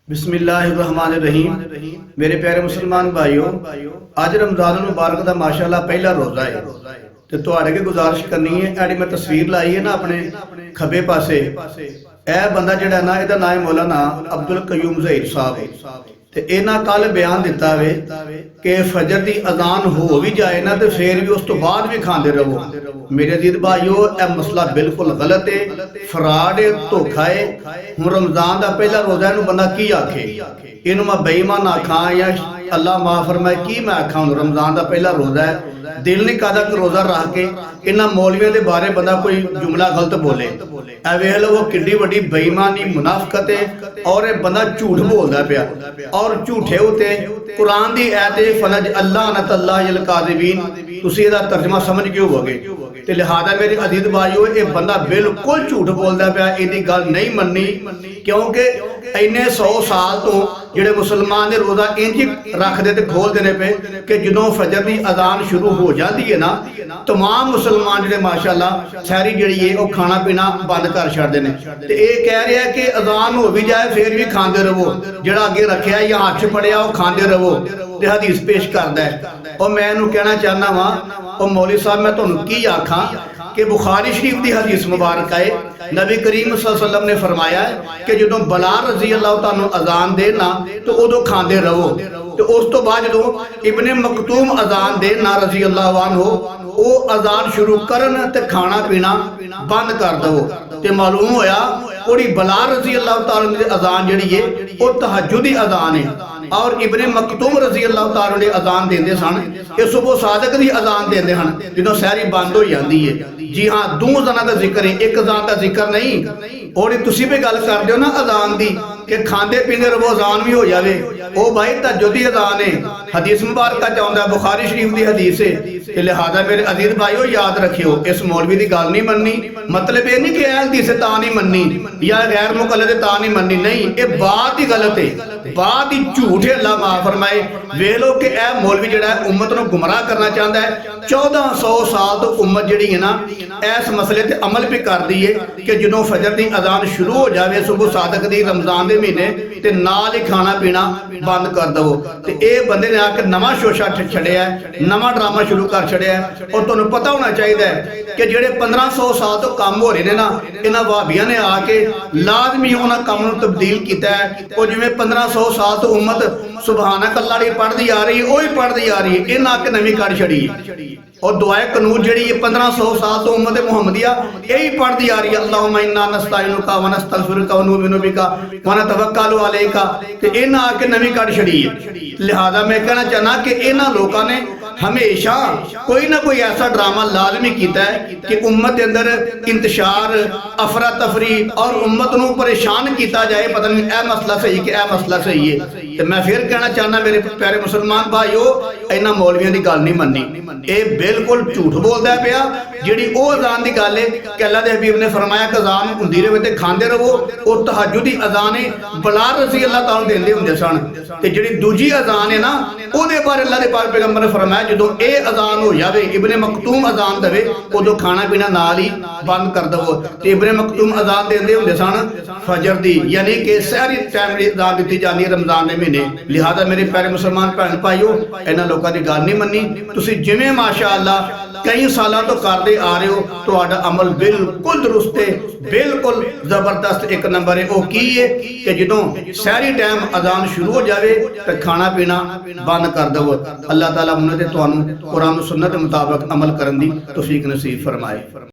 बिस्मिल्लाहिर्रहमानिर्रहीम। मेरे प्यारे मुसलमान भाइयों, अज रमजान मुबारक का माशाअल्लाह पहला रोज़ा है तो तुहाडे अगे गुजारिश करनी है। ऐडी मैं तस्वीर लाई है ना अपने खब्बे पासे, यह बंदा जिहड़ा ना इहदा नाम है मौलाना अब्दुल कयूम ज़हीर साहब। ते इन्हां कल बयान दिता वे कि फजर की अजान हो भी जाए ना तो फिर भी उस तो बाद भी खाते रहो। मेरे अजीज भाइयों, यह मसला बिल्कुल गलत है, फ्रॉड है, धोखा है। हुण रमजान का पहला रोज़ा इनू बंदा की आखे, इनू मैं बेईमान आखा या अल्लाह माफ फरमाए की मैं आखा। हुण रमजान का पहला रोज़ा है, दिल नहीं कहता कि रोज़ा रख के इन्हां मौलवियों के बारे बंदा कोई जुमला गलत बोले। ऐ वेख लो वो किड्डी वड्डी बेईमानी मुनाफकत है और ये बंदा झूठ बोलता पिया। और झूठे उत्ते कुरान की आयत फलज अल्लाह नतल्लाहिल काज़िबीन, तुसीं इहदा तर्जमा समझ के होवोगे। ते लिहाजा मेरे अजीज भाइयों, ये बंदा बिल्कुल झूठ बोलता पिया, इहदी गल नहीं मननी। क्योंकि इन्ने 100 साल तो जिहड़े मुसलमान ने रोज़ा इंज रखते ते खोल देने पे कि जदों फजर की अजान शुरू हो जाती है ना, तमाम मुसलमान जिहड़े माशाअल्लाह सहरी जिहड़ी है वो खाना पीना बंद कर छड्डदे ने। ते ये कह रहा है कि अजान हो भी जाए फिर भी खाते रहो, जिहड़ा अगे रखिया या हाथ च फड़िया वो खाते रहो। ते हदीस पेश करदा है। और मैं इहनूं कहना चाहना वा, और मौलवी साहब मैं तुहानूं की आखां कि बुखारी शरीफ की हदीस मुबारक है, नबी करीम सल्लल्लाहु अलैहि वसल्लम ने फरमाया कि जो बिलाल रज़ी अल्लाह तआला अजान दे ना तो उदों खाते रहो। तो उस तो बाद जो इब्ने मकतूम अजान दे ना रज़ी अल्लाह अन्हु, वो अजान शुरू करन ते खाना पीना बंद कर दो। ते मालूम होया ओड़ी बिलाल रज़ी अल्लाह तआला दी अजान जिहड़ी है वो तहज्जुद दी अजान है, और इब्ने मकतूम रज़ी अल्लाह तआला ने अजान देंदे सन, ये सुबह सादक दी अजान देंदे हन जदों सहरी बंद हो जाती है। जी हाँ, दो अजाना का जिक्र है, एक अजान का जिक्र नहीं। और तुसी भी गल करदे हो ना अजान दी कि खांदे पींदे रहो अजान भी हो जाए, ओ भाई तहज्जुद दी अजान है। हदीस मुबारक चाहता है, बुखारी शरीफ की हदीस है। लिहाजा मेरे अजीज भाइयों याद रखियो, इस मौलवी की गल नहीं मननी। मतलब ये नहीं कि यह हदीस ता नहीं मननी या गैर मुकल्लद ता नहीं मननी, नहीं, ये बात ही गलत है, बात ही झूठ है। अल्लाह माफ फरमाए। वेख लो कि यह मौलवी जिहड़ा उम्मत को गुमराह करना चाहता है। 1400 साल तो उम्मत जिहड़ी है ना इस मसले ते अमल भी करती है कि जदों फजर की अजान शुरू हो जाए सुबह सादक दी रमजान के महीने ते नाल ही खाना पीना बंद कर दो। ते ये बंदे ने आके नवा शोशा छड़िया, नवा ड्रामा शुरू कर छड़िया। और तुहानूं पता होना चाहिए कि जिहड़े 1500 साल तो काम हो रहे हैं ना, इन्हां वहाबियां ने आके लाजमी उन्हां काम नूं तब्दील किया है। और जिवें 1500 साल तो उम्मत सुबहानक अल्लाह पढ़ती आ रही है, वही पढ़ती आ रही है, इन्हां आके नवीं कढ़ छड़ी है। और दुआए कनून जी 1500 साल तो उम्मत मुहम्मदिया यही पढ़ती आ रही है, अल्लाहुम्मा इन्ना नस्तईनुका व नस्तगफिरुका व नुमिनु बिका व नतवक्कलु अलैका। ते इन्हां आके नवीं कढ़ छड़ी है। लिहाजा मैं कहना चाहना कि इन्हां लोगों ने हमेशा कोई ना कोई ऐसा ड्रामा लाजमी किया है कि उम्मत के अंदर इंतशार, अफरा तफरी और उम्मत को परेशान किया जाए। पता नहीं यह मसला सही कि यह मसला सही है। तो मैं फिर कहना चाहना मेरे प्यारे मुसलमान भाइयों, इन्हां मौलवियों की गल नहीं मननी, ये बिल्कुल झूठ बोलता पिया। जिहड़ी वो अजान की गल है कि अल्लाह के हबीब ने फरमाया कि अजान हुंदी रहे ते खांदे रहो, और तहज्जुद दी अजान है बिलाल रज़ी अल्लाह तआला देंदे हुंदे सन। ते जिहड़ी दूजी अजान है ना, उहदे बारे अल्लाह दे पाक पैगंबर ने फरमाया जो ये अजान हो जाए, इब्ने मकतूम अजान देवे, उदों खाना पीना नाल ही बंद कर दवो। ते इब्ने मकतूम अजान देंदे हुंदे सन फजर दी, यानी कि सहरी टाइम दी अजान दी जाती है रमजान के महीने। लिहाजा मेरे प्यारे मुसलमान भैन भाइयों, इन्हां लोगों की गल नहीं मननी। तुसीं जिवें माशाअल्लाह कई सालों तो करते आ रहे हो, तुहाडा अमल बिल्कुल दुरुस्त है, बिल्कुल जबरदस्त एक नंबर है। वो की है कि जदों सहरी टाइम अजान शुरू हो जाए तो खाना पीना बंद कर दो। अल्लाह ताला मुझे तुहानूं कुरान सुन्नत मुताबिक अमल करन दी तौफीक नसीब फरमाए।